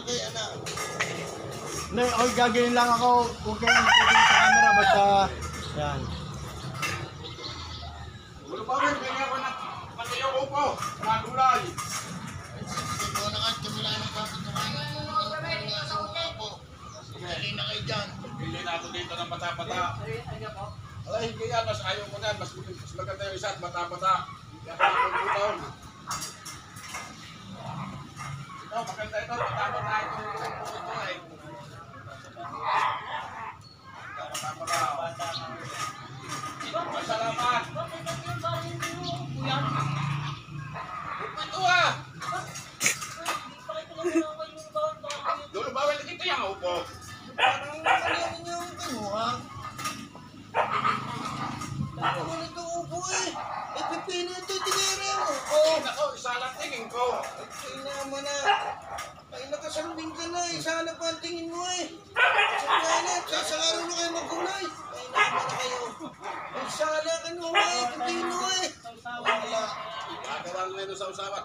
kaya na. Hindi, okay, gagawin lang ako. Huwag kayo magpapagin sa camera, basta yan. Ulo pa rin, kaya ako na pati yung upo. Nagulay. Ikaw na kahit kamila ng papatungan. Pili na kayo dyan. Pili na ako dito ng bata-bata. Ay, hindi yan. Mas ayaw ko na. Mas maganda yung isa at bata-bata. Kaya ako yung utong. Ito, maganda ito. Bata-bata ito. Ito ay. Bata-bata. Masalamat. Ito ah. Dulo, bawal na dito yung upo. Parang ano yung kinuha? Ako na ito upo eh. Eh, pipino ito, tinira yung upo. Nako, isa lang tingin ko. Ay naman na. Ay nakasalubing ka na eh. Sana pa ang tingin mo eh. Sana, sa araw na kayo magkulay. Ay naman na kayo. Ay sana ka no eh. Pipino eh. Wala. Gagawa nyo sa usawan.